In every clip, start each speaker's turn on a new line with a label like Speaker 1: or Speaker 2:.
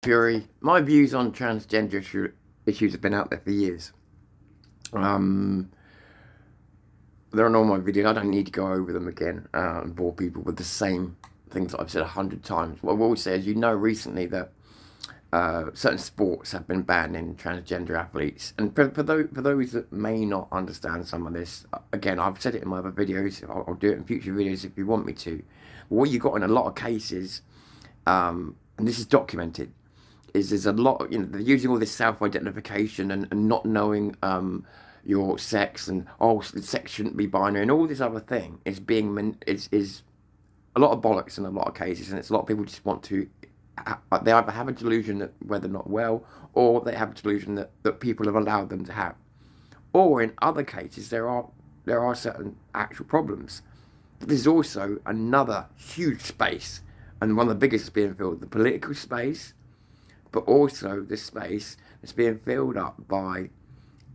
Speaker 1: Fury. My views on transgender issues have been out there for years. They're on all my videos. I don't need to go over them again and bore people with the same things that I've said 100 times. What I will say is, recently that certain sports have been banning transgender athletes. And for those that may not understand some of this, again, I've said it in my other videos. I'll do it in future videos if you want me to. But what you got in a lot of cases, and this is documented, is there's a lot of, they're using all this self-identification and not knowing your sex, and sex shouldn't be binary, and all this other thing is is a lot of bollocks in a lot of cases, and it's a lot of people just want to, they either have a delusion that whether not well, or they have a delusion that people have allowed them to have, or in other cases there are certain actual problems. But there's also another huge space, and one of the biggest is being filled, the political space, but also the space that's being filled up by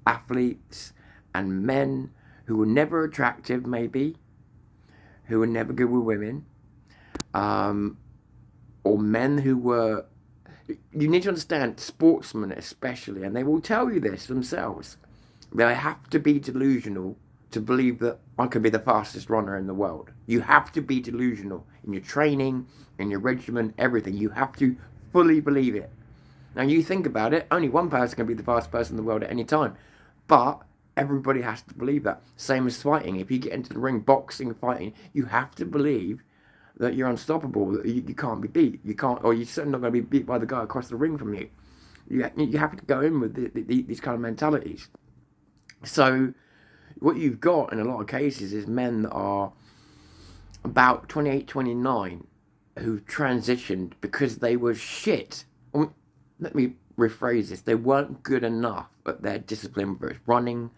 Speaker 1: athletes and men who were never attractive, maybe, who were never good with women, or men who were... You need to understand, sportsmen especially, and they will tell you this themselves, they have to be delusional to believe that I could be the fastest runner in the world. You have to be delusional in your training, in your regimen, everything. You have to fully believe it. Now, you think about it, only one person can be the fastest person in the world at any time. But everybody has to believe that. Same as fighting. If you get into the ring, boxing, fighting, you have to believe that you're unstoppable, that you can't be beat. You can't, or you're certainly not going to be beat by the guy across the ring from you. You have to go in with these kind of mentalities. So what you've got in a lot of cases is men that are about 28, 29 who've transitioned because they were shit. Let me rephrase this. They weren't good enough at their discipline, whether it's running,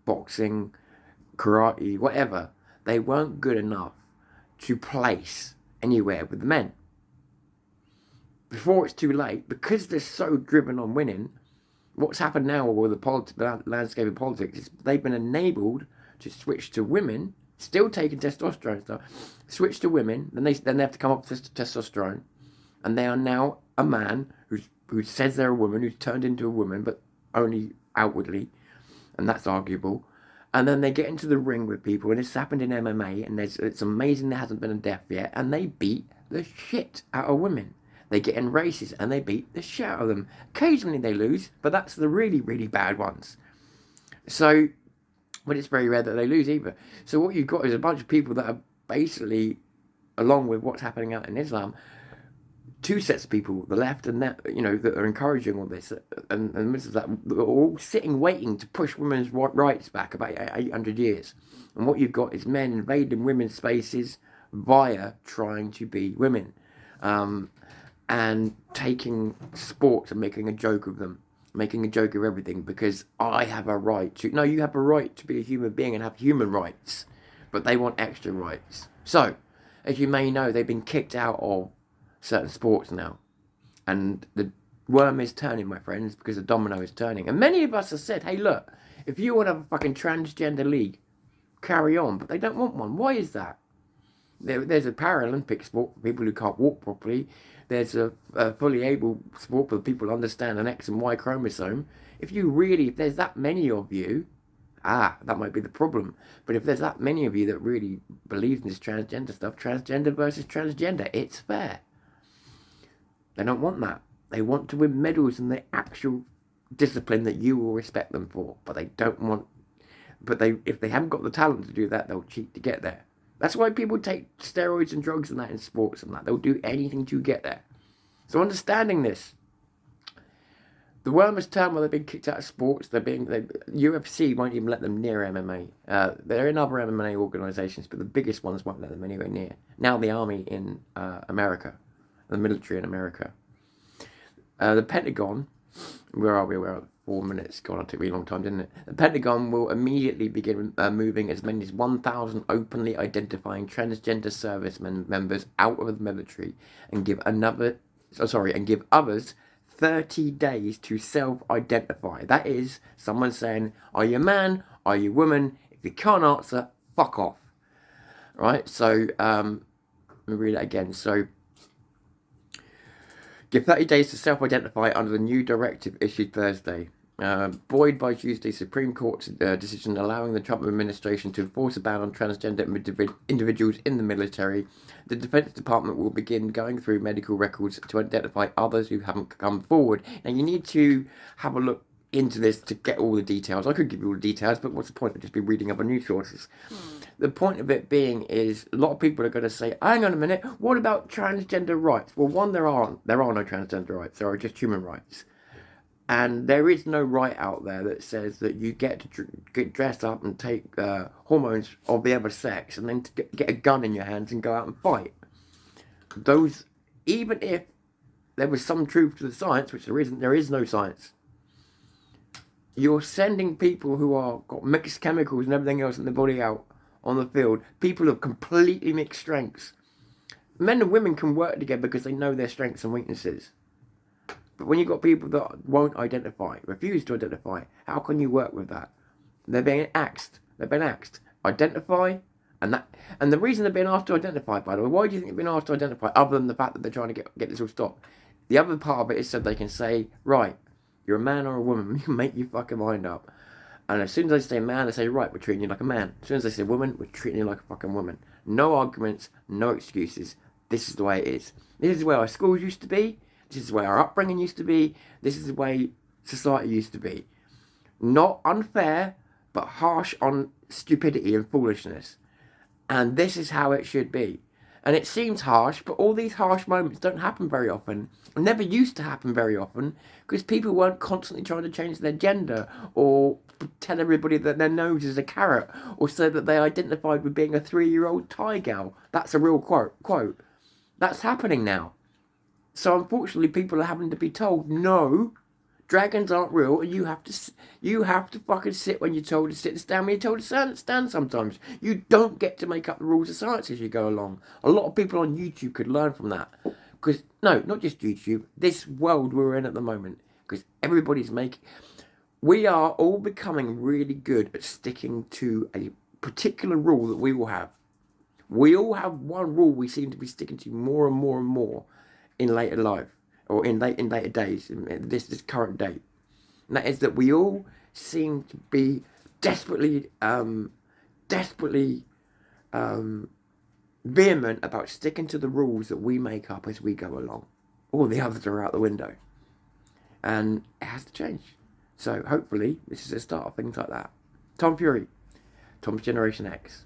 Speaker 1: boxing, karate, whatever. They weren't good enough to place anywhere with the men. Before it's too late, because they're so driven on winning, what's happened now with the landscape of politics is they've been enabled to switch to women, still taking testosterone stuff, switch to women, then they have to come up with testosterone, and they are now a man who says they're a woman, who's turned into a woman, but only outwardly, and that's arguable. And then they get into the ring with people, and it's happened in MMA, and it's amazing there hasn't been a death yet, and they beat the shit out of women. They get in races, and they beat the shit out of them. Occasionally they lose, but that's the really, really bad ones. So, but it's very rare that they lose either. So what you've got is a bunch of people that are basically, along with what's happening out in Islam, two sets of people, the left and that, that are encouraging all this, and that are all sitting waiting to push women's rights back about 800 years. And what you've got is men invading women's spaces via trying to be women, and taking sports and making a joke of them, making a joke of everything, because I have a right to... No, you have a right to be a human being and have human rights, but they want extra rights. So, as you may know, they've been kicked out of certain sports now, and the worm is turning, my friends, because the domino is turning. And many of us have said, hey, look, if you want to have a fucking transgender league, carry on. But they don't want one. Why is that? There's a Paralympic sport for people who can't walk properly. There's a fully able sport for people who understand an X and Y chromosome. If there's that many of you, that might be the problem. But if there's that many of you that really believe in this transgender stuff, transgender versus transgender, it's fair. They don't want that. They want to win medals in the actual discipline that you will respect them for. But they don't want... if they haven't got the talent to do that, they'll cheat to get there. That's why people take steroids and drugs and that in sports and that. They'll do anything to get there. So understanding this, the worm has turned where they've been kicked out of sports. UFC won't even let them near MMA. They're in other MMA organisations, but the biggest ones won't let them anywhere near. Now the army in America, the military in America. The Pentagon, where are we? We're at 4 minutes. God, it took me a long time, didn't it? The Pentagon will immediately begin moving as many as 1,000 openly identifying transgender service members out of the military, and give others 30 days to self-identify. That is, someone saying, are you a man? Are you a woman? If you can't answer, fuck off. Right? So, let me read that again. So, Give 30 days to self-identify under the new directive issued Thursday. Buoyed by Tuesday's Supreme Court's decision allowing the Trump administration to enforce a ban on transgender individuals in the military, the Defense Department will begin going through medical records to identify others who haven't come forward. Now, you need to have a look into this to get all the details. I could give you all the details, but what's the point of just be reading other news sources? The point of it being is a lot of people are going to say, hang on a minute, what about transgender rights? Well, one, there are no transgender rights. There are just human rights. And there is no right out there that says that you get to get dressed up and take hormones of the other sex and then to get a gun in your hands and go out and fight. Those, even if there was some truth to the science, which there isn't, there is no science. You're sending people who are got mixed chemicals and everything else in their body out on the field. People of completely mixed strengths. Men and women can work together because they know their strengths and weaknesses. But when you've got people that won't identify, refuse to identify, how can you work with that? They're being axed. They've been axed. Identify, and the reason they're being asked to identify, by the way, why do you think they're being asked to identify, other than the fact that they're trying to get this all stopped? The other part of it is so they can say, right, you're a man or a woman, you can make your fucking mind up. And as soon as they say man, they say, right, we're treating you like a man. As soon as they say woman, we're treating you like a fucking woman. No arguments, no excuses. This is the way it is. This is the way our schools used to be. This is the way our upbringing used to be. This is the way society used to be. Not unfair, but harsh on stupidity and foolishness. And this is how it should be. And it seems harsh, but all these harsh moments don't happen very often. Never used to happen very often, because people weren't constantly trying to change their gender, or tell everybody that their nose is a carrot, or say that they identified with being a 3-year-old Thai gal. That's a real quote. That's happening now. So unfortunately, people are having to be told, no, dragons aren't real, and you have to fucking sit when you're told to sit and stand when you're told to stand sometimes. You don't get to make up the rules of science as you go along. A lot of people on YouTube could learn from that. Because, no, not just YouTube, this world we're in at the moment. Because everybody's we are all becoming really good at sticking to a particular rule that we will have. We all have one rule we seem to be sticking to more and more and more in later life, or in later days, in this current date. And that is that we all seem to be desperately vehement about sticking to the rules that we make up as we go along. All the others are out the window. And it has to change. So hopefully this is a start of things like that. Tom Fury, Tom's Generation X.